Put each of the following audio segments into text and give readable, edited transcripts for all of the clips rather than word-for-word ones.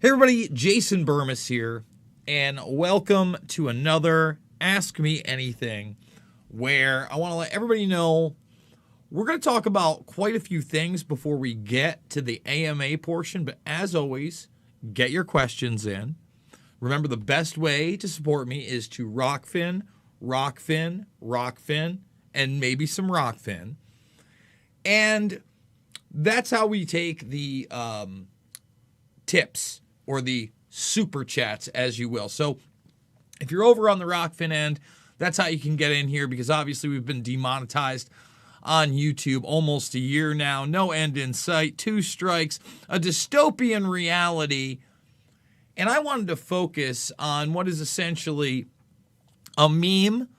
Hey everybody, Jason Burmis here, and welcome to another Ask Me Anything, where I want to let everybody know we're going to talk about quite a few things before we get to the AMA portion, but as always, get your questions in. Remember, the best way to support me is to Rockfin, and maybe some Rockfin. And that's how we take the tips or the super chats, as you will. So if you're over on the Rockfin end, that's how you can get in here, because obviously we've been demonetized on YouTube almost a year now. No end in sight, 2 strikes, a dystopian reality. And I wanted to focus on what is essentially a meme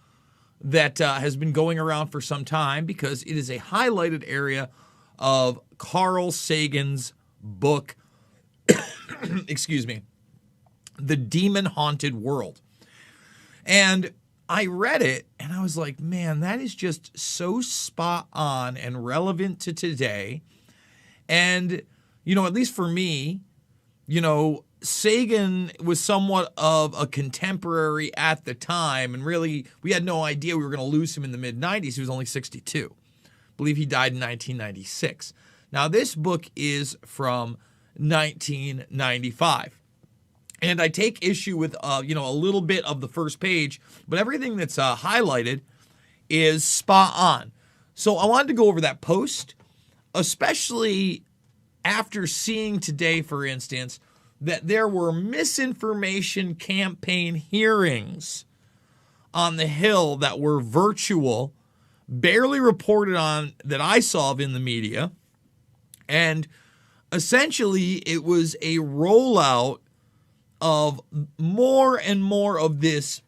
that has been going around for some time, because it is a highlighted area of Carl Sagan's book, excuse me, The Demon-Haunted World. And I read it and I was like, man, that is just so spot on and relevant to today. And, at least for me, Sagan was somewhat of a contemporary at the time, and really we had no idea we were going to lose him in the mid-90s. He was only 62. I believe he died in 1996. Now, this book is from 1995. And I take issue with, a little bit of the first page, but everything that's highlighted is spot on. So I wanted to go over that post, especially after seeing today, for instance, that there were misinformation campaign hearings on the Hill that were virtual, barely reported on that I saw in the media. And essentially, it was a rollout of more and more of this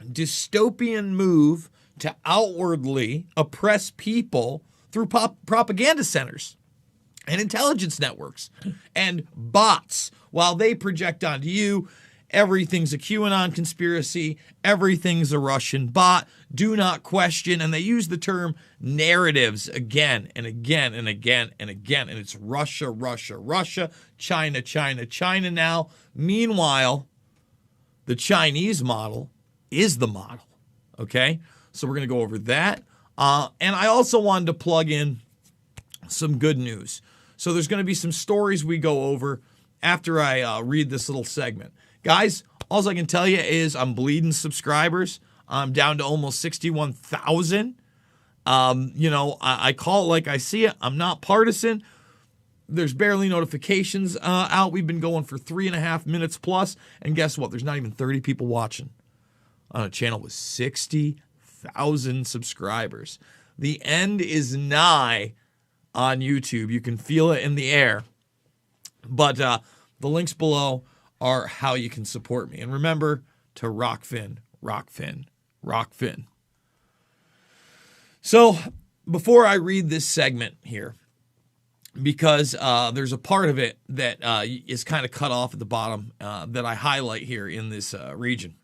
dystopian move to outwardly oppress people through propaganda centers and intelligence networks and bots, while they project onto you everything's a QAnon conspiracy, everything's a Russian bot, do not question. And they use the term narratives again and again and again and again. And it's Russia, Russia, Russia, China, China, China now. Meanwhile, the Chinese model is the model. Okay? So we're going to go over that. And I also wanted to plug in some good news. So there's going to be some stories we go over after I read this little segment. Guys, all I can tell you is I'm bleeding subscribers. I'm down to almost 61,000. I call it like I see it. I'm not partisan. There's barely notifications out. We've been going for 3.5 minutes plus. And guess what? There's not even 30 people watching on a channel with 60,000 subscribers. The end is nigh on YouTube. You can feel it in the air. But the links below are how you can support me. And remember to Rockfin. So before I read this segment here, because there's a part of it that is kind of cut off at the bottom that I highlight here in this region.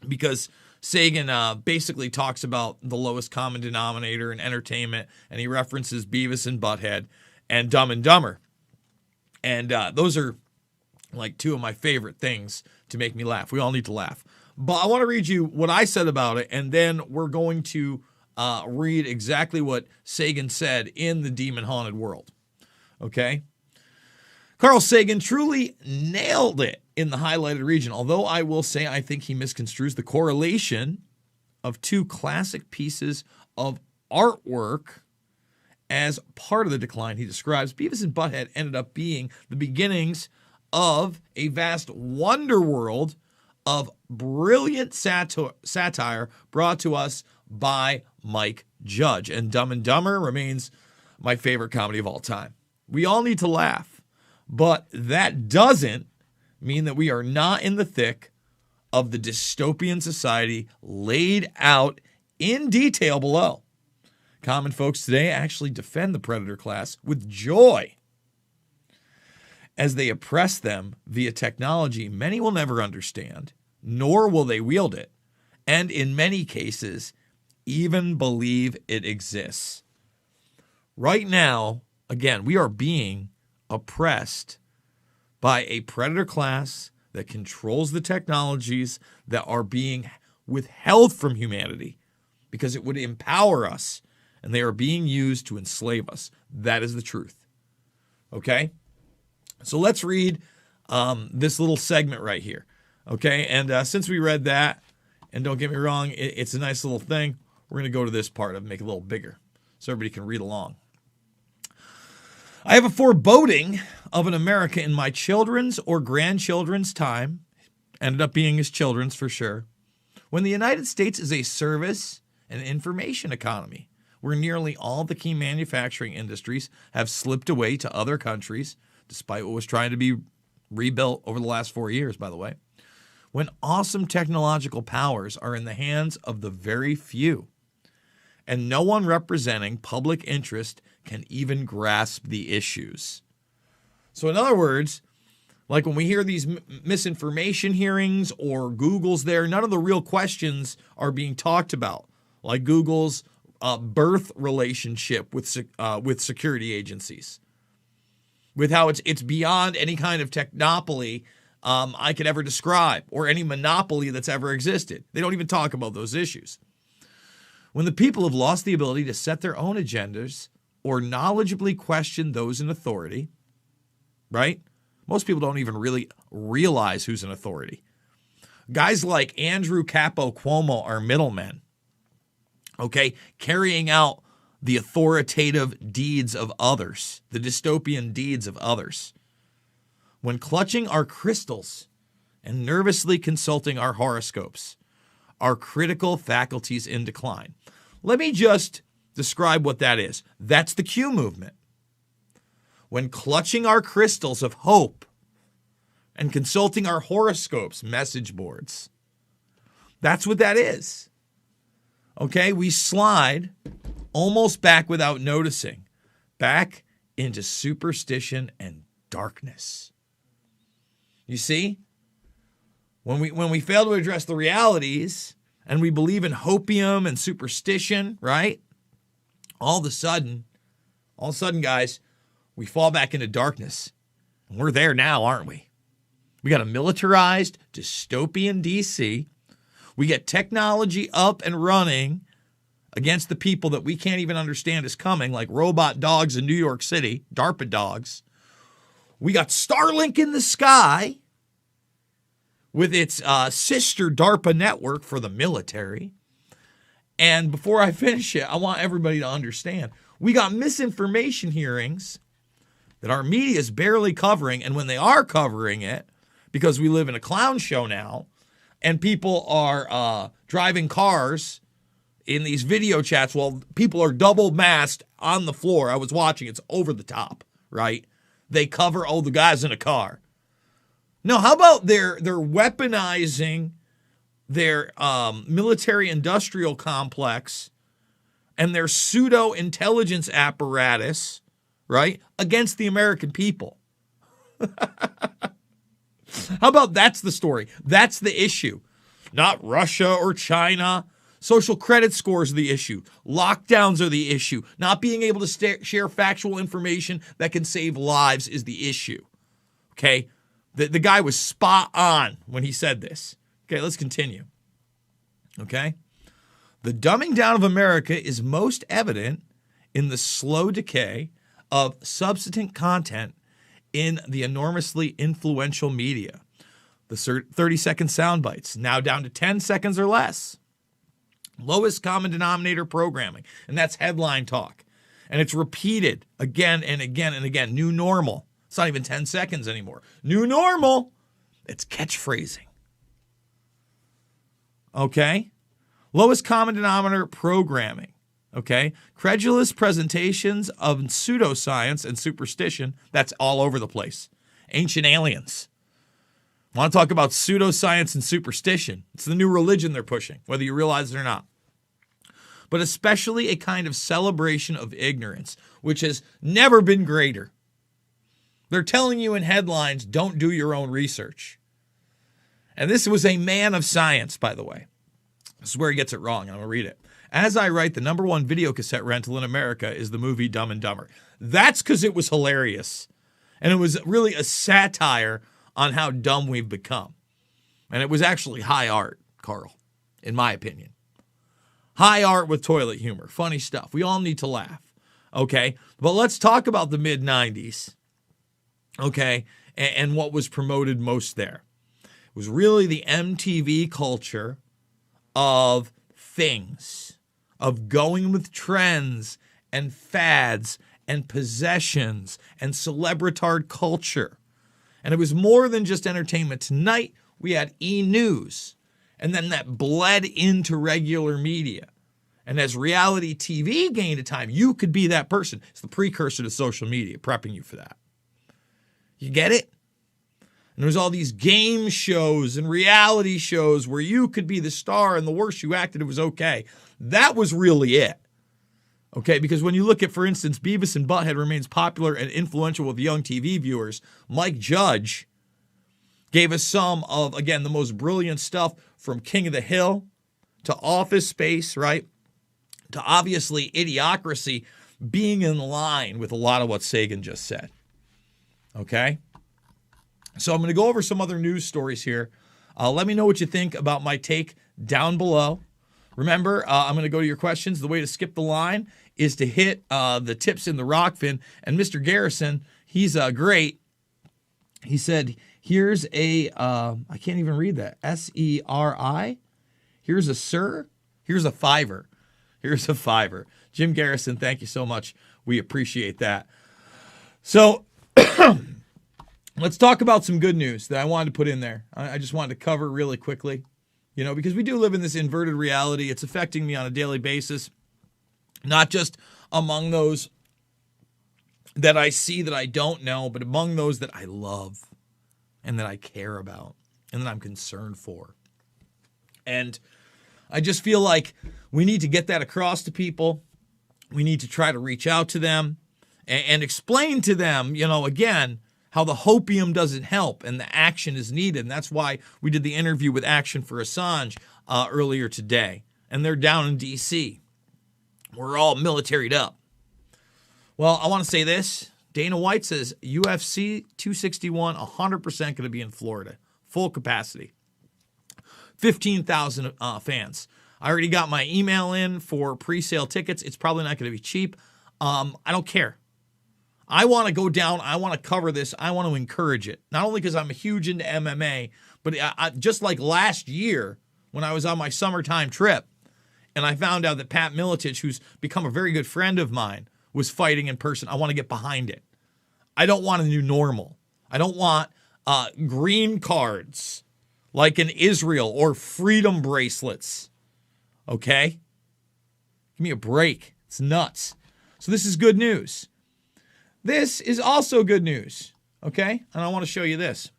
Because Sagan basically talks about the lowest common denominator in entertainment, and he references Beavis and Butthead and Dumb and Dumber. And those are like 2 of my favorite things to make me laugh. We all need to laugh. But I want to read you what I said about it, and then we're going to read exactly what Sagan said in The Demon-Haunted World. Okay? Carl Sagan truly nailed it in the highlighted region, although I will say I think he misconstrues the correlation of 2 classic pieces of artwork as part of the decline he describes. Beavis and Butthead ended up being the beginnings of a vast wonder world of brilliant satire brought to us by Mike Judge. And Dumb and Dumber remains my favorite comedy of all time. We all need to laugh, but that doesn't mean that we are not in the thick of the dystopian society laid out in detail below. Common folks today actually defend the predator class with joy as they oppress them via technology many will never understand, nor will they wield it, and in many cases, even believe it exists. Right now, again, we are being oppressed by a predator class that controls the technologies that are being withheld from humanity because it would empower us, and they are being used to enslave us. That is the truth. Okay? So let's read this little segment right here. Okay? And since we read that, and don't get me wrong, it's a nice little thing, we're going to go to this part and make it a little bigger so everybody can read along. I have a foreboding of an America in my children's or grandchildren's time, ended up being his children's for sure, when the United States is a service and information economy, where nearly all the key manufacturing industries have slipped away to other countries, despite what was trying to be rebuilt over the last 4 years, by the way, when awesome technological powers are in the hands of the very few, and no one representing public interest can even grasp the issues. So in other words, like when we hear these misinformation hearings or Google's there, none of the real questions are being talked about, like Google's birth relationship with security agencies, with how it's beyond any kind of technopoly I could ever describe, or any monopoly that's ever existed. They don't even talk about those issues. When the people have lost the ability to set their own agendas or knowledgeably question those in authority, right? Most people don't even really realize who's in authority. Guys like Andrew Capo Cuomo are middlemen, okay, carrying out the authoritative deeds of others, the dystopian deeds of others. When clutching our crystals and nervously consulting our horoscopes, our critical faculties in decline. Let me just describe what that is. That's the Q movement. When clutching our crystals of hope and consulting our horoscopes, message boards. That's what that is. Okay, we slide almost back without noticing, back into superstition and darkness. You see? When we fail to address the realities and we believe in hopium and superstition, right? All of a sudden, guys, we fall back into darkness. And we're there now, aren't we? We got a militarized dystopian DC. We get technology up and running against the people that we can't even understand is coming, like robot dogs in New York City, DARPA dogs. We got Starlink in the sky with its sister DARPA network for the military. And before I finish it, I want everybody to understand, we got misinformation hearings that our media is barely covering, and when they are covering it, because we live in a clown show now, and people are driving cars in these video chats while people are double masked on the floor. I was watching, it's over the top, right? They cover, the guy's in a car. No, how about they're weaponizing their military-industrial complex and their pseudo-intelligence apparatus, right, against the American people? How about that's the story? That's the issue. Not Russia or China. Social credit scores are the issue. Lockdowns are the issue. Not being able to share factual information that can save lives is the issue. Okay? The guy was spot on when he said this. Okay, let's continue. Okay? The dumbing down of America is most evident in the slow decay of substantive content in the enormously influential media. The 30-second sound bites, now down to 10 seconds or less. Lowest common denominator programming, and that's headline talk. And it's repeated again and again and again. New normal. It's not even 10 seconds anymore. New normal. It's catchphrasing. Okay? Lowest common denominator programming. Okay? Credulous presentations of pseudoscience and superstition. That's all over the place. Ancient aliens. Want to talk about pseudoscience and superstition? It's the new religion they're pushing, whether you realize it or not. But especially a kind of celebration of ignorance, which has never been greater. They're telling you in headlines, don't do your own research. And this was a man of science, by the way. This is where he gets it wrong. I'm going to read it. As I write, the number one video cassette rental in America is the movie Dumb and Dumber. That's because it was hilarious. And it was really a satire on how dumb we've become. And it was actually high art, Carl, in my opinion. High art with toilet humor. Funny stuff. We all need to laugh. Okay? But let's talk about the mid-90s. Okay? And what was promoted most there. It was really the MTV culture of things, of going with trends and fads and possessions and celebritard culture. And it was more than just entertainment. Tonight, we had E! News. And then that bled into regular media. And as reality TV gained a time, you could be that person. It's the precursor to social media, prepping you for that. You get it? And there was all these game shows and reality shows where you could be the star, and the worse you acted, it was okay. That was really it. Okay, because when you look at, for instance, Beavis and Butthead remains popular and influential with young TV viewers, Mike Judge gave us some of, again, the most brilliant stuff from King of the Hill to Office Space, right? To obviously Idiocracy, being in line with a lot of what Sagan just said. Okay? So I'm going to go over some other news stories here. Let me know what you think about my take down below. Remember, I'm going to go to your questions. The way to skip the line is to hit the tips in the Rockfin. And Mr. Garrison, he's great. He said, here's a, I can't even read that, S-E-R-I. Here's a sir. Here's a fiver. Here's a fiver. Jim Garrison, thank you so much. We appreciate that. So let's talk about some good news that I wanted to put in there. I just wanted to cover really quickly, you know, because we do live in this inverted reality. It's affecting me on a daily basis, not just among those that I see that I don't know, but among those that I love and that I care about and that I'm concerned for. And I just feel like we need to get that across to people. We need to try to reach out to them and explain to them, you know, again, how the hopium doesn't help and the action is needed. And that's why we did the interview with Action for Assange earlier today. And they're down in D.C. We're all militaried up. Well, I want to say this. Dana White says UFC 261, 100% going to be in Florida. Full capacity. 15,000 fans. I already got my email in for pre-sale tickets. It's probably not going to be cheap. I don't care. I want to go down. I want to cover this. I want to encourage it. Not only because I'm huge into MMA, but just like last year when I was on my summertime trip and I found out that Pat Miletich, who's become a very good friend of mine, was fighting in person. I want to get behind it. I don't want a new normal. I don't want green cards like in Israel or freedom bracelets. Okay? Give me a break. It's nuts. So this is good news. This is also good news. Okay? And I want to show you this.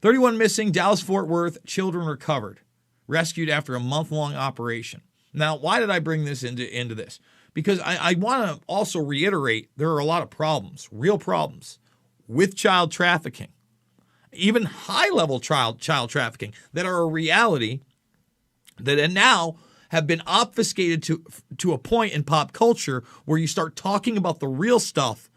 31 missing, Dallas-Fort Worth, children recovered. Rescued after a month-long operation. Now, why did I bring this into this? Because I want to also reiterate there are a lot of problems, real problems, with child trafficking. Even high-level child trafficking that are a reality that now have been obfuscated to a point in pop culture where you start talking about the real stuff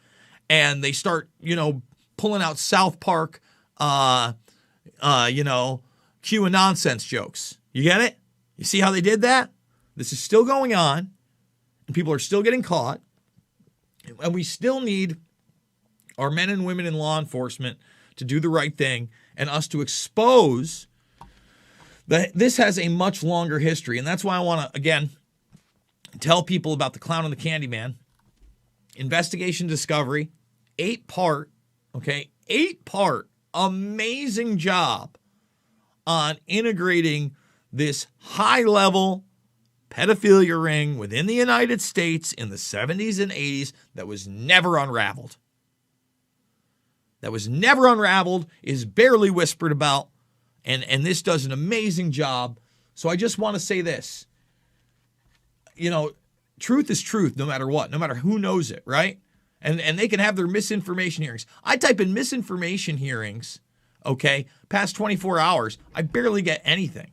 and they start, you know, pulling out South Park, you know, Q and nonsense jokes. You get it? You see how they did that? This is still going on and people are still getting caught. And we still need our men and women in law enforcement to do the right thing and us to expose that this has a much longer history. And that's why I want to, again, tell people about The Clown and the Candyman. Investigation Discovery, 8-part, okay, 8-part, amazing job on integrating this high-level pedophilia ring within the United States in the 70s and 80s that was never unraveled. That was never unraveled, is barely whispered about, and this does an amazing job. So I just want to say this. You know, truth is truth no matter what, no matter who knows it, right? And they can have their misinformation hearings. I type in misinformation hearings, okay, past 24 hours, I barely get anything.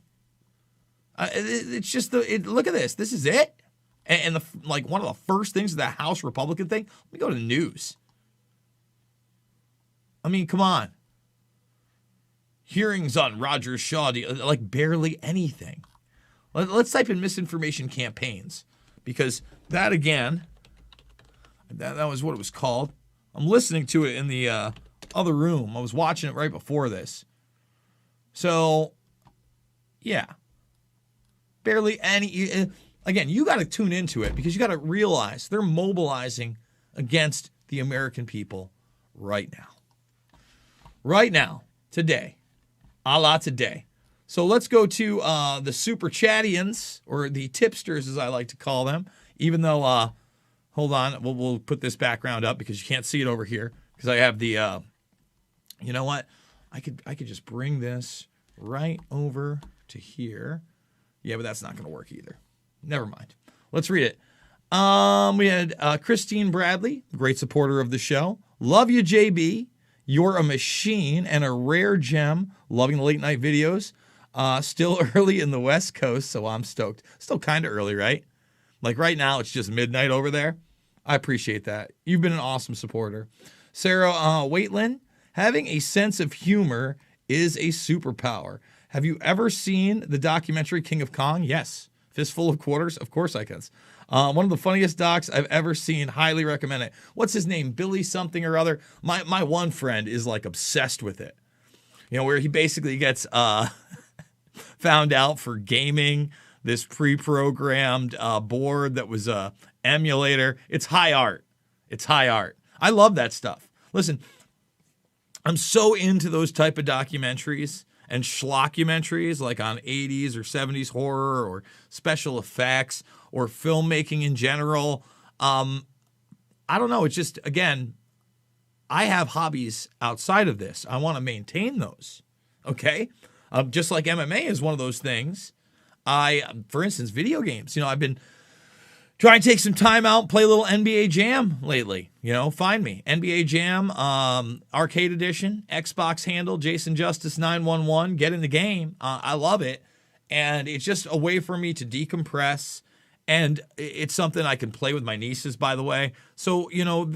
It's just, look at this. This is it. And one of the first things, that House Republican thing, let me go to the news. I mean, come on. Hearings on Roger Shaw, like barely anything. Let's type in misinformation campaigns, because that, again, that was what it was called. I'm listening to it in the other room. I was watching it right before this. So, yeah. Barely any. Again, you got to tune into it, because you got to realize they're mobilizing against the American people right now. Right now. Today. A la today. So let's go to the Super Chattians, or the tipsters as I like to call them, even though, hold on, we'll put this background up because you can't see it over here, because I have the, you know what, I could just bring this right over to here. Yeah, but that's not going to work either. Never mind. Let's read it. We had Christine Bradley, great supporter of the show. Love you, JB. You're a machine and a rare gem. Loving the late night videos. Still early in the West Coast, so I'm stoked. Still kind of early, right? Like right now, it's just midnight over there. I appreciate that. You've been an awesome supporter. Sarah Waitlin, having a sense of humor is a superpower. Have you ever seen the documentary King of Kong? Yes. Fistful of Quarters? Of course I can. One of the funniest docs I've ever seen. Highly recommend it. What's his name? Billy something or other. My one friend is like obsessed with it. You know, where he basically gets found out for gaming this pre-programmed board that was a emulator. It's high art. It's high art. I love that stuff. Listen, I'm so into those type of documentaries and schlockumentaries, like on 80s or 70s horror or special effects or filmmaking in general. I don't know. It's just, again, I have hobbies outside of this. I want to maintain those. Okay? Just like MMA is one of those things. For instance, video games. You know, I've been trying to take some time out and play a little NBA Jam lately. You know, find me. NBA Jam, Arcade Edition, Xbox handle, Jason Justice 911. Get in the game. I love it. And it's just a way for me to decompress. And it's something I can play with my nieces, by the way. So, you know,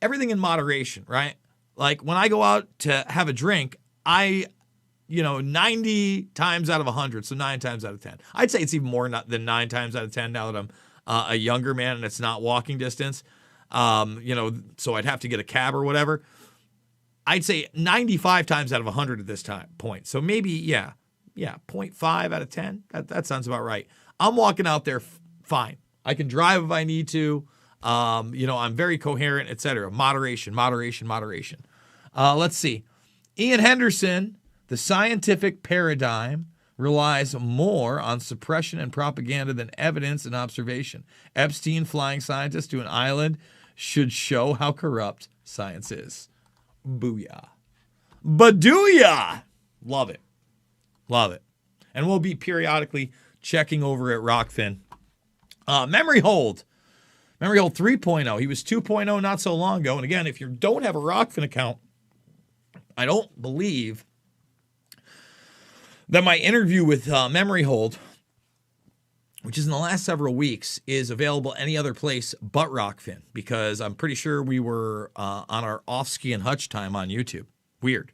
everything in moderation, right? Like when I go out to have a drink, 90 times out of 100, so 9 times out of 10. I'd say it's even more than 9 times out of 10 now that I'm a younger man and it's not walking distance. So I'd have to get a cab or whatever. I'd say 95 times out of 100 at this point. So maybe, 0.5 out of 10. That sounds about right. I'm walking out there fine. I can drive if I need to. I'm very coherent, etc. Moderation. Let's see. Ian Henderson, the scientific paradigm relies more on suppression and propaganda than evidence and observation. Epstein flying scientists to an island should show how corrupt science is. Booyah. Badooyah! Love it. And we'll be periodically checking over at Rockfin. Memory hold 3.0. He was 2.0 not so long ago. And again, if you don't have a Rockfin account, I don't believe that my interview with Memory Hold, which is in the last several weeks, is available any other place but Rockfin, because I'm pretty sure we were on our off-ski and hutch time on YouTube. Weird.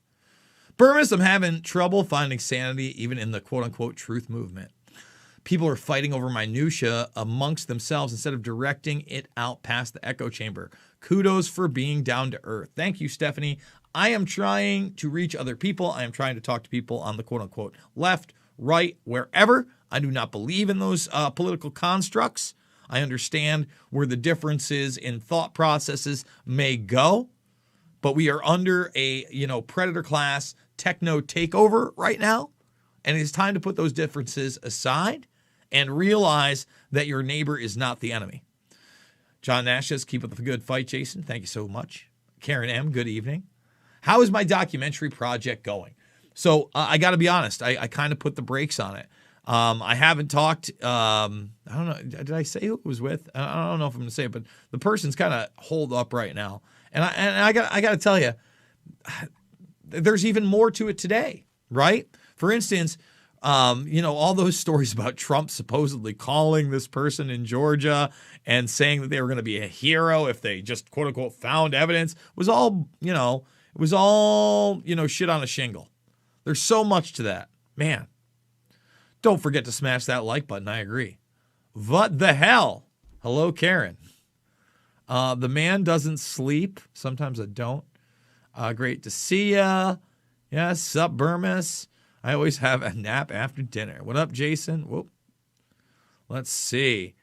Purvis, I'm having trouble finding sanity even in the quote-unquote truth movement. People are fighting over minutia amongst themselves instead of directing it out past the echo chamber. Kudos for being down to earth. Thank you, Stephanie. I am trying to reach other people. I am trying to talk to people on the quote-unquote left, right, wherever. I do not believe in those political constructs. I understand where the differences in thought processes may go, but we are under a, predator class techno takeover right now, and it is time to put those differences aside and realize that your neighbor is not the enemy. John Nash says, keep up the good fight, Jason. Thank you so much. Karen M., good evening. How is my documentary project going? So I got to be honest. I kind of put the brakes on it. I haven't talked. I don't know. Did I say who it was with? I don't know if I'm going to say it, but the person's kind of holed up right now. And I got to tell you, there's even more to it today, right? For instance, all those stories about Trump supposedly calling this person in Georgia and saying that they were going to be a hero if they just quote unquote found evidence was all, It was all, shit on a shingle. There's so much to that. Man, don't forget to smash that like button. I agree. What the hell? Hello, Karen. The man doesn't sleep. Sometimes I don't. Great to see ya. Yes, sup, Burmis. I always have a nap after dinner. What up, Jason? Whoop. Let's see.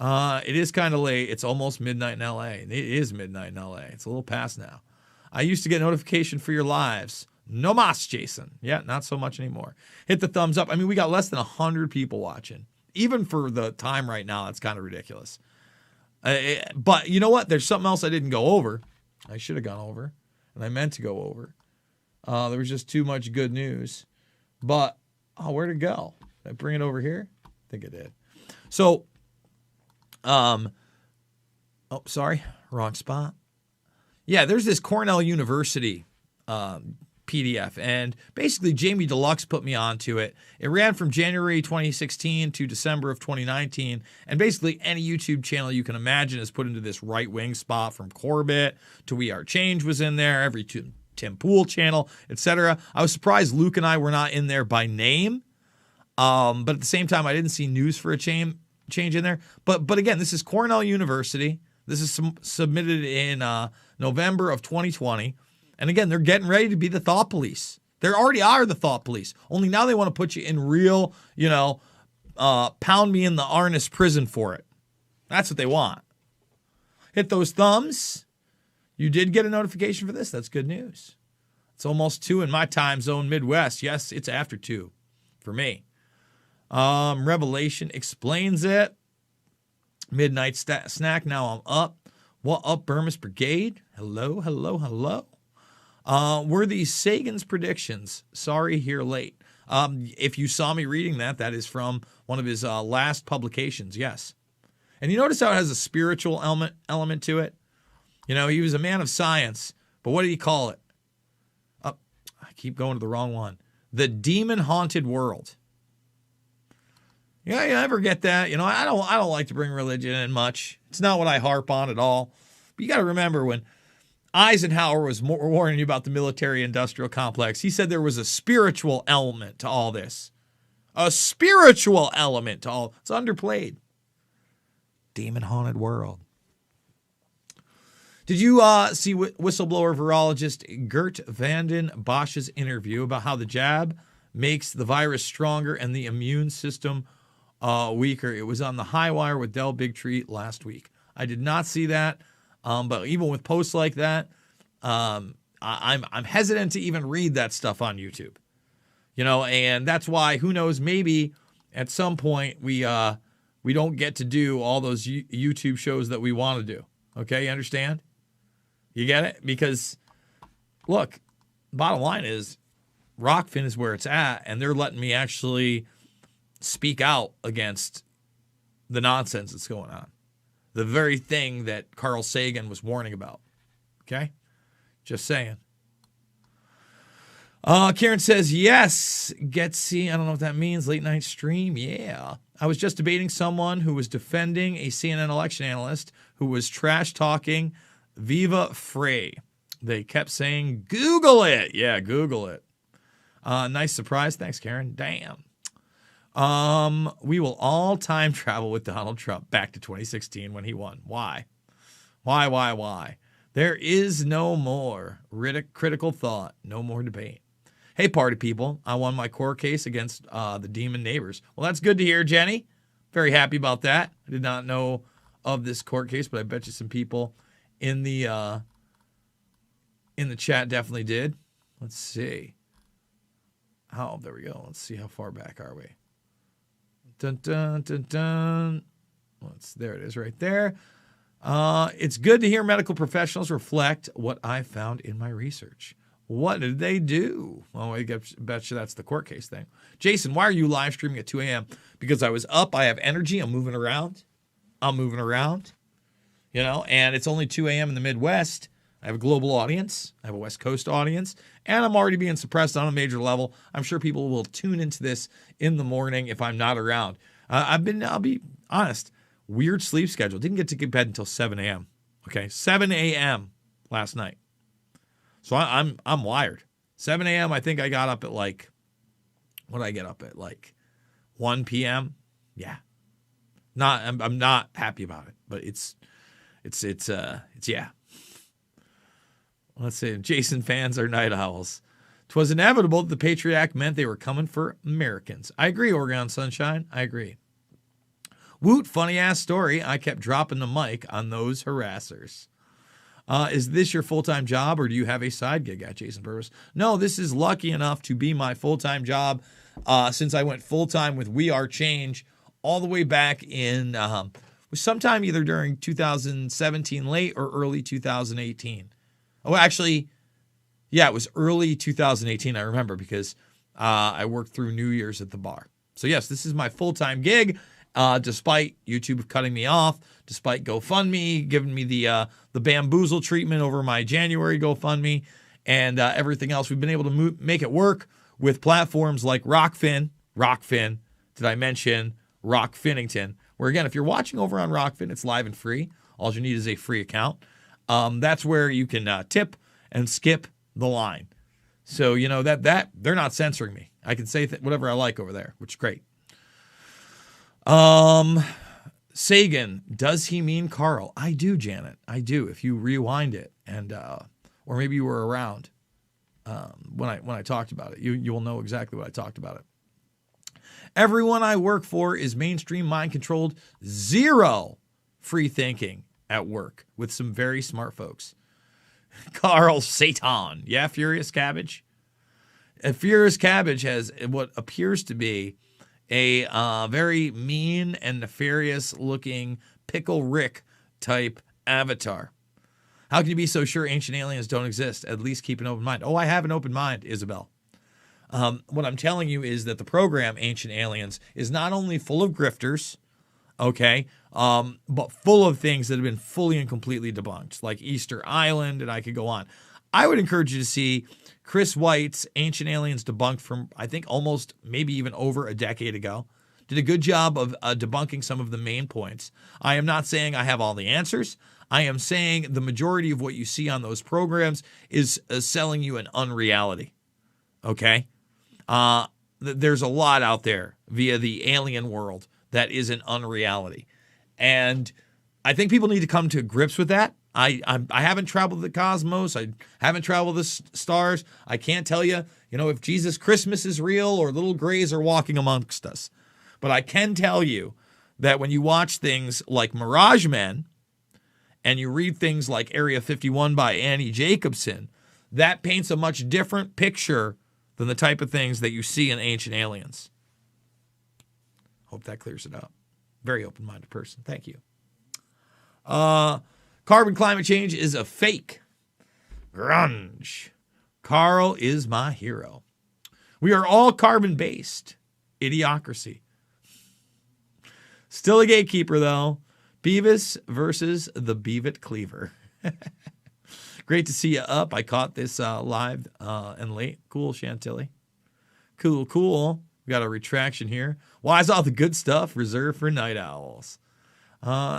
It is kind of late. It's almost midnight in LA. It is midnight in LA. It's a little past now. I used to get notification for your lives. No mas, Jason. Yeah, not so much anymore. Hit the thumbs up. I mean, we got less than 100 people watching. Even for the time right now, it's kind of ridiculous. But you know what? There's something else I didn't go over. I should have gone over, and I meant to go over. There was just too much good news. But, where'd it go? Did I bring it over here? I think I did. So, sorry, wrong spot. Yeah, there's this Cornell University PDF, and basically Jamie Deluxe put me onto it. It ran from January 2016 to December of 2019, and basically any YouTube channel you can imagine is put into this right-wing spot, from Corbett to We Are Change was in there, every Tim Pool channel, etc. I was surprised Luke and I were not in there by name, but at the same time, I didn't see news for a change in there. But again, this is Cornell University. This is submitted in November of 2020. And again, they're getting ready to be the thought police. They already are the thought police. Only now they want to put you in real, pound me in the harness prison for it. That's what they want. Hit those thumbs. You did get a notification for this. That's good news. It's almost 2 in my time zone, Midwest. Yes, it's after 2 for me. Revelation explains it. Midnight snack. Now I'm up. What up, Burmis Brigade? Hello, hello, hello. Were these Sagan's predictions? Sorry, here late. If you saw me reading that is from one of his last publications. Yes. And you notice how it has a spiritual element to it? He was a man of science, but what did he call it? I keep going to the wrong one. The demon-haunted world. Yeah, you never get that. I don't like to bring religion in much. It's not what I harp on at all. But you got to remember, when Eisenhower was warning you about the military-industrial complex, he said there was a spiritual element to all this. A spiritual element to all. It's underplayed. Demon-haunted world. Did you see whistleblower virologist Gert Vanden Bosch's interview about how the jab makes the virus stronger and the immune system weaker? It was on the High Wire with Del Bigtree last week. I did not see that, but even with posts like that, I'm hesitant to even read that stuff on YouTube. And that's why, who knows, maybe at some point we don't get to do all those YouTube shows that we want to do. Okay, you understand? You get it? Because, look, bottom line is, Rockfin is where it's at, and they're letting me actually speak out against the nonsense that's going on. The very thing that Carl Sagan was warning about. Okay? Just saying. Karen says, yes, Getsy. I don't know what that means. Late night stream. Yeah. I was just debating someone who was defending a CNN election analyst who was trash talking Viva Frey. They kept saying, Google it. Yeah, Google it. Nice surprise. Thanks, Karen. Damn. We will all time travel with Donald Trump back to 2016 when he won. Why? Why? There is no more critical thought. No more debate. Hey, party people. I won my court case against the demon neighbors. Well, that's good to hear, Jenny. Very happy about that. I did not know of this court case, but I bet you some people in the chat definitely did. Let's see. Oh, there we go. Let's see, how far back are we? Dun, dun, dun, dun. There it is right there. It's good to hear medical professionals reflect what I found in my research. What did they do? Well, I bet you that's the court case thing. Jason, why are you live streaming at 2 a.m.? Because I was up. I have energy. I'm moving around. And it's only 2 a.m. in the Midwest. I have a global audience. I have a West Coast audience. And I'm already being suppressed on a major level. I'm sure people will tune into this in the morning if I'm not around. I'll be honest, weird sleep schedule. Didn't get to bed until 7 a.m. Okay, 7 a.m. last night. So I'm wired. 7 a.m. I think I got up at like, what did I get up at? Like 1 p.m. Yeah. I'm not happy about it, but it's yeah. Let's see. Jason fans are night owls. 'Twas inevitable that the Patriot Act meant they were coming for Americans. I agree, Oregon Sunshine. I agree. Woot, funny ass story. I kept dropping the mic on those harassers. Is this your full-time job, or do you have a side gig at Jason Purvis? No, this is lucky enough to be my full-time job since I went full-time with We Are Change all the way back in sometime either during 2017 late or early 2018. Oh, actually, yeah, it was early 2018, I remember, because I worked through New Year's at the bar. So, yes, this is my full-time gig, despite YouTube cutting me off, despite GoFundMe giving me the bamboozle treatment over my January GoFundMe, and everything else. We've been able to make it work with platforms like Rockfin. Rockfin, did I mention Rockfinnington? Where, again, if you're watching over on Rockfin, it's live and free. All you need is a free account. That's where you can tip and skip the line. So, you know, that they're not censoring me. I can say whatever I like over there, which is great. Sagan, does he mean Carl? I do, Janet. I do. If you rewind it, and or maybe you were around when I talked about it, you will know exactly what I talked about it. Everyone I work for is mainstream, mind controlled, zero free thinking at work with some very smart folks. Carl Satan, yeah, Furious Cabbage. Furious Cabbage has what appears to be a very mean and nefarious looking Pickle Rick type avatar. How can you be so sure ancient aliens don't exist? At least keep an open mind. Oh, I have an open mind, Isabel. What I'm telling you is that the program Ancient Aliens is not only full of grifters, okay, but full of things that have been fully and completely debunked, like Easter Island, and I could go on. I would encourage you to see Chris White's Ancient Aliens debunked from, I think, almost maybe even over a decade ago. Did a good job of debunking some of the main points. I am not saying I have all the answers. I am saying the majority of what you see on those programs is selling you an unreality, okay? There's a lot out there via the alien world that is an unreality. And I think people need to come to grips with that. I haven't traveled the cosmos. I haven't traveled the stars. I can't tell you, if Jesus Christmas is real or little grays are walking amongst us. But I can tell you that when you watch things like Mirage Men and you read things like Area 51 by Annie Jacobson, that paints a much different picture than the type of things that you see in Ancient Aliens. Hope that clears it up. Very open-minded person. Thank you. Carbon climate change is a fake. Grunge. Carl is my hero. We are all carbon-based. Idiocracy. Still a gatekeeper, though. Beavis versus the Beavet Cleaver. Great to see you up. I caught this live and late. Cool, Chantilly. Cool. We got a retraction here. Why is all the good stuff reserved for night owls?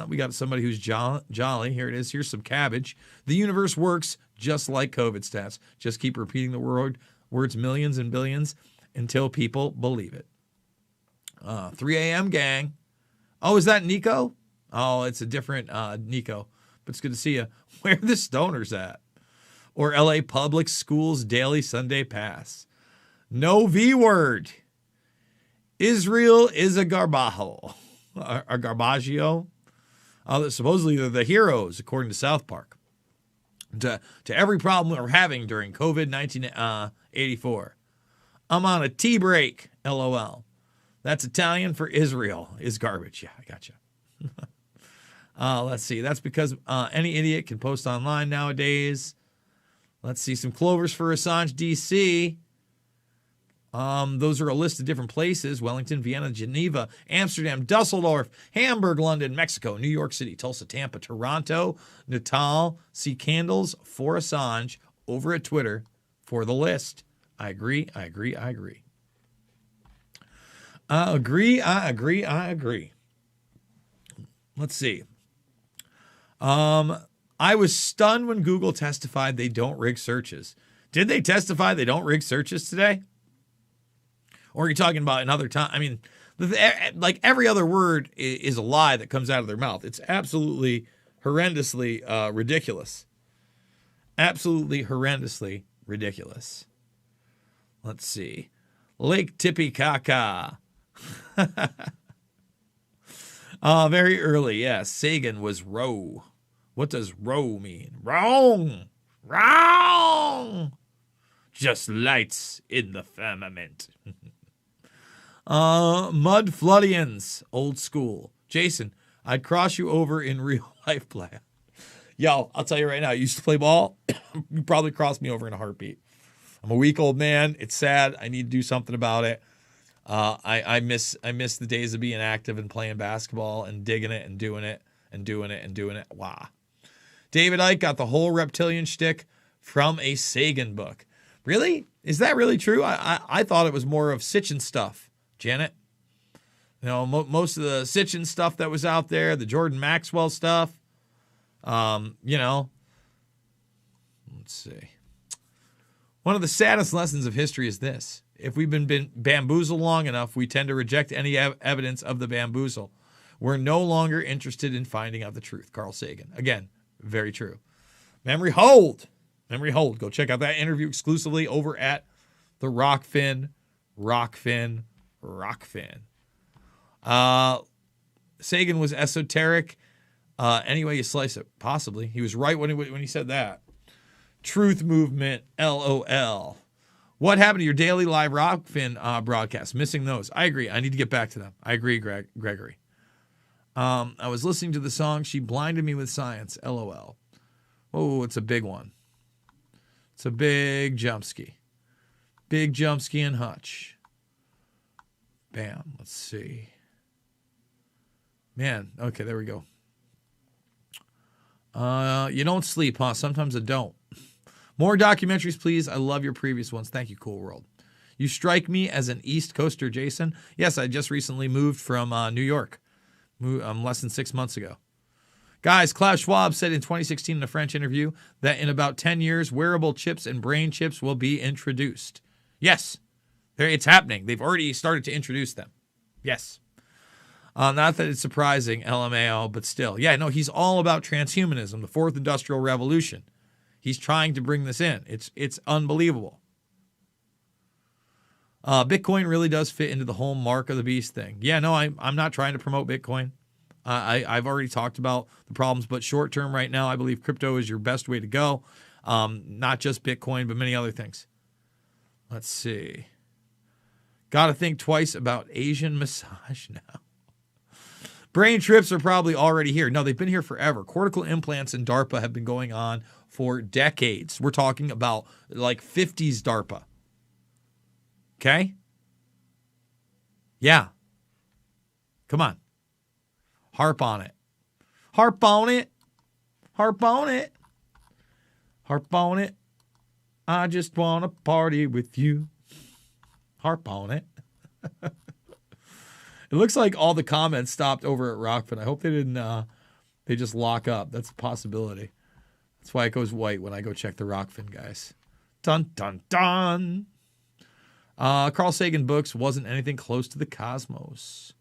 We got somebody who's jolly. Here it is. Here's some cabbage. The universe works just like COVID stats. Just keep repeating the words millions and billions until people believe it. 3 a.m. gang. Oh, is that Nico? Oh, it's a different Nico. But it's good to see you. Where are the stoners at? Or LA Public Schools Daily Sunday Pass. No V word. Israel is a garbajo. A garbaggio. Supposedly they're the heroes, according to South Park. To every problem we're having during COVID 1984. I'm on a tea break, LOL. That's Italian for Israel is garbage. Yeah, I gotcha. Let's see. That's because any idiot can post online nowadays. Let's see. Some Clovers for Assange, D.C. Those are a list of different places. Wellington, Vienna, Geneva, Amsterdam, Dusseldorf, Hamburg, London, Mexico, New York City, Tulsa, Tampa, Toronto, Natal. See candles for Assange over at Twitter for the list. I agree. Let's see. I I was stunned when Google testified they don't rig searches. Did they testify they don't rig searches today? Or are you talking about another time? I mean, like every other word is a lie that comes out of their mouth. It's absolutely horrendously ridiculous. Absolutely horrendously ridiculous. Let's see. Lake Titicaca. Very early, yes. Sagan was row. What does row mean? Wrong. Wrong. Just lights in the firmament. Mud Floodians. Old school. Jason, I'd cross you over in real life play. Yo, I'll tell you right now, you used to play ball. You probably crossed me over in a heartbeat. I'm a weak old man. It's sad. I need to do something about it. I miss the days of being active and playing basketball and digging it and doing it and doing it and doing it. Wow. David Icke got the whole reptilian shtick from a Sagan book. Really? Is that really true? I thought it was more of Sitchin stuff, Janet. You know, most of the Sitchin stuff that was out there, the Jordan Maxwell stuff. You know, let's see. One of the saddest lessons of history is this. If we've been bamboozled long enough, we tend to reject any evidence of the bamboozle. We're no longer interested in finding out the truth. Carl Sagan. Again, very true. Memory hold. Memory hold. Go check out that interview exclusively over at the Rockfin. Sagan was esoteric. Any way you slice it, possibly. He was right when he said that. Truth movement, LOL. What happened to your daily live Rockfin broadcast? Missing those. I agree. I need to get back to them. I agree, Gregory. I was listening to the song She Blinded Me with Science, LOL. Oh, it's a big one. It's a big jumpski. Big jumpski and Hutch. Bam. Let's see. Man, okay, there we go. You don't sleep, huh? Sometimes I don't. More documentaries, please. I love your previous ones. Thank you, Cool World. You strike me as an East Coaster, Jason. Yes, I just recently moved from New York. Less than 6 months ago. Guys, Klaus Schwab said in 2016 in a French interview that in about 10 years, wearable chips and brain chips will be introduced. Yes, it's happening. They've already started to introduce them. Yes. Not that it's surprising, LMAO, but still. Yeah, no, he's all about transhumanism, the fourth industrial revolution. He's trying to bring this in. It's unbelievable. Bitcoin really does fit into the whole mark of the beast thing. Yeah, no, I'm not trying to promote Bitcoin. I've already talked about the problems, but short term right now, I believe crypto is your best way to go. Not just Bitcoin, but many other things. Let's see. Got to think twice about Asian massage now. Brain trips are probably already here. No, they've been here forever. Cortical implants in DARPA have been going on for decades. We're talking about like 50s DARPA. Okay? Yeah. Come on. Harp on it. Harp on it. Harp on it. Harp on it. I just want to party with you. Harp on it. It looks like all the comments stopped over at Rockfin. I hope they didn't, they just lock up. That's a possibility. That's why it goes white when I go check the Rockfin guys. Dun, dun, dun. Carl Sagan books wasn't anything close to the cosmos.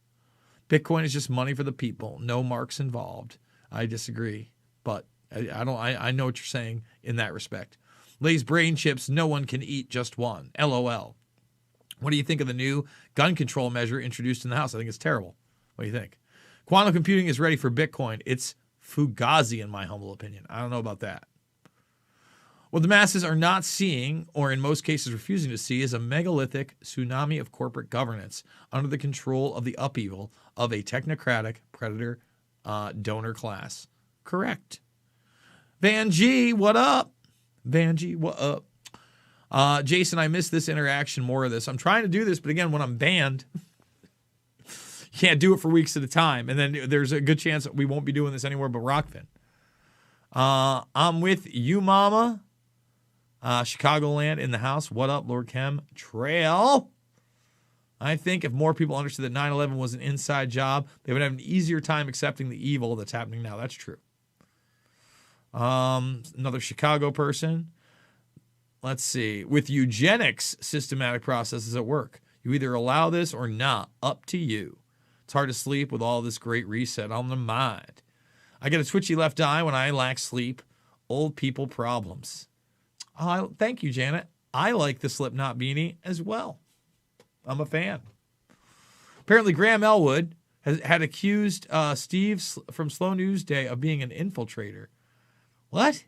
Bitcoin is just money for the people. No marks involved. I disagree, but I know what you're saying in that respect. Lay's brain chips, no one can eat just one. LOL. What do you think of the new gun control measure introduced in the House? I think it's terrible. What do you think? Quantum computing is ready for Bitcoin. It's fugazi, in my humble opinion. I don't know about that. What the masses are not seeing, or in most cases refusing to see, is a megalithic tsunami of corporate governance under the control of the upheaval of a technocratic predator donor class. Correct. Van G, what up? Van G, what up? Jason, I missed this interaction, more of this. I'm trying to do this, but again, when I'm banned, you can't do it for weeks at a time. And then there's a good chance that we won't be doing this anywhere but Rockfin. I'm with you, mama. Chicagoland in the house. What up, Lord Chem? Trail. I think if more people understood that 9/11 was an inside job, they would have an easier time accepting the evil that's happening now. That's true. Another Chicago person. Let's see. With eugenics systematic processes at work, you either allow this or not. Up to you. It's hard to sleep with all this great reset on the mind. I get a twitchy left eye when I lack sleep. Old people problems. Thank you, Janet. I like the Slipknot beanie as well. I'm a fan. Apparently, Graham Elwood had accused Steve from Slow News Day of being an infiltrator. What?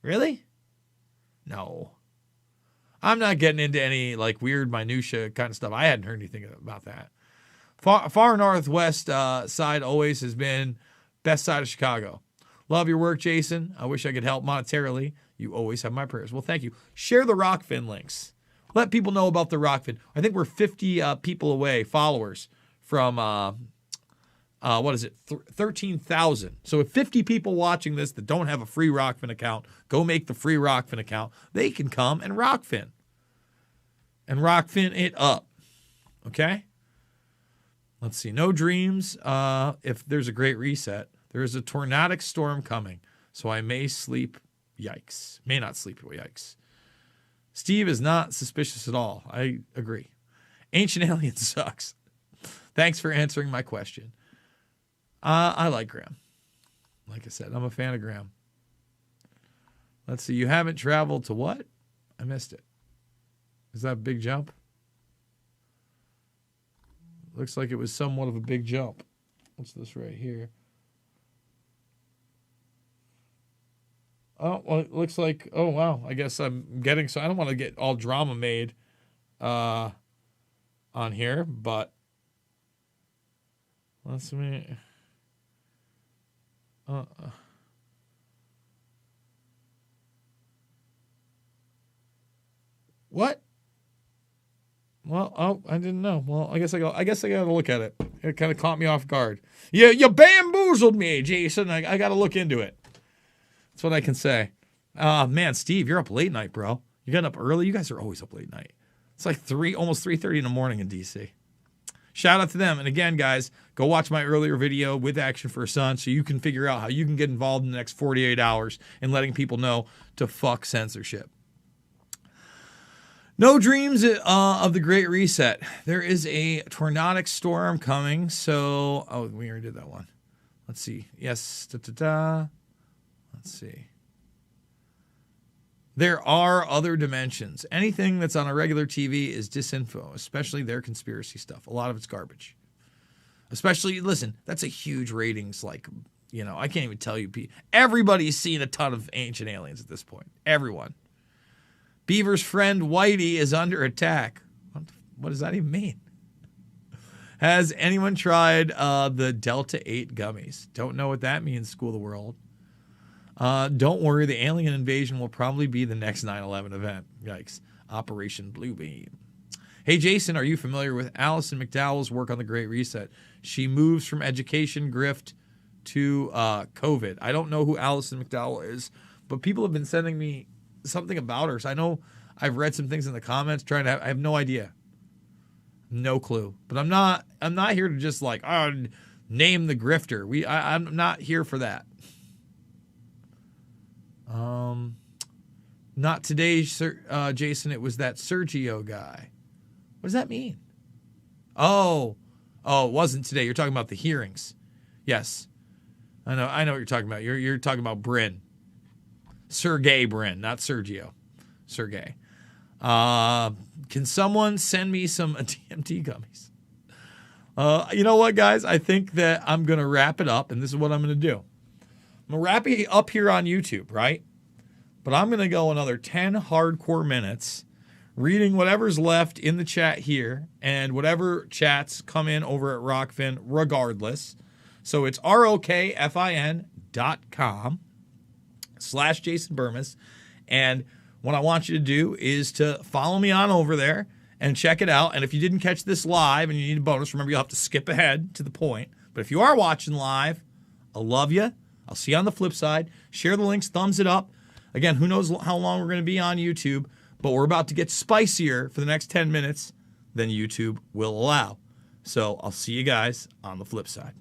Really? No. I'm not getting into any like weird minutia kind of stuff. I hadn't heard anything about that. Far northwest side always has been best side of Chicago. Love your work, Jason. I wish I could help monetarily. You always have my prayers. Well, thank you. Share the Rockfin links. Let people know about the Rockfin. I think we're 50 people away, followers, from, 13,000. So if 50 people watching this that don't have a free Rockfin account, go make the free Rockfin account. They can come and Rockfin. And Rockfin it up. Okay? Let's see. No dreams. If there's a great reset. There is a tornadic storm coming. So I may sleep. Yikes. May not sleep. Yikes. Steve is not suspicious at all. I agree. Ancient Alien sucks. Thanks for answering my question. I like Graham. Like I said, I'm a fan of Graham. Let's see. You haven't traveled to what? I missed it. Is that a big jump? Looks like it was somewhat of a big jump. What's this right here? Oh, well, it looks like, oh, wow. I guess I'm getting, so I don't want to get all drama made on here, but let's see. What? Well, oh, I didn't know. Well, I guess I got to look at it. It kind of caught me off guard. You bamboozled me, Jason. I got to look into it. That's what I can say. Man, Steve, you're up late night, bro. You got up early. You guys are always up late night. It's like almost 3:30 in the morning in DC. Shout out to them. And again, guys, go watch my earlier video with Action for a Son so you can figure out how you can get involved in the next 48 hours in letting people know to fuck censorship. No dreams of the Great Reset. There is a tornadic storm coming. So, we already did that one. Let's see. Yes. Let's see. There are other dimensions. Anything that's on a regular TV is disinfo, especially their conspiracy stuff. A lot of it's garbage. Especially, listen, that's a huge ratings, I can't even tell you. Everybody's seen a ton of Ancient Aliens at this point. Everyone. Beaver's friend Whitey is under attack. What does that even mean? Has anyone tried the Delta 8 gummies? Don't know what that means, School of the World. Don't worry, the alien invasion will probably be the next 9/11 event. Yikes. Operation Bluebeam. Hey, Jason, are you familiar with Alison McDowell's work on the Great Reset? She moves from education grift to COVID. I don't know who Alison McDowell is, but people have been sending me something about her. So I know I've read some things in the comments. I have no idea. No clue. But I'm not here to just name the grifter. I'm not here for that. Not today, Jason. It was that Sergio guy. What does that mean? Oh, it wasn't today. You're talking about the hearings. Yes, I know what you're talking about. You're talking about Brin, Sergey Brin, not Sergio. Sergey. Can someone send me some DMT gummies? You know what, guys? I think that I'm gonna wrap it up, and this is what I'm gonna do. I'm gonna wrap it up here on YouTube, right? But I'm going to go another 10 hardcore minutes reading whatever's left in the chat here and whatever chats come in over at Rockfin regardless. So it's rokfin.com/Jason Burmis. And what I want you to do is to follow me on over there and check it out. And if you didn't catch this live and you need a bonus, remember you'll have to skip ahead to the point. But if you are watching live, I love you. I'll see you on the flip side. Share the links, thumbs it up. Again, who knows how long we're going to be on YouTube, but we're about to get spicier for the next 10 minutes than YouTube will allow. So I'll see you guys on the flip side.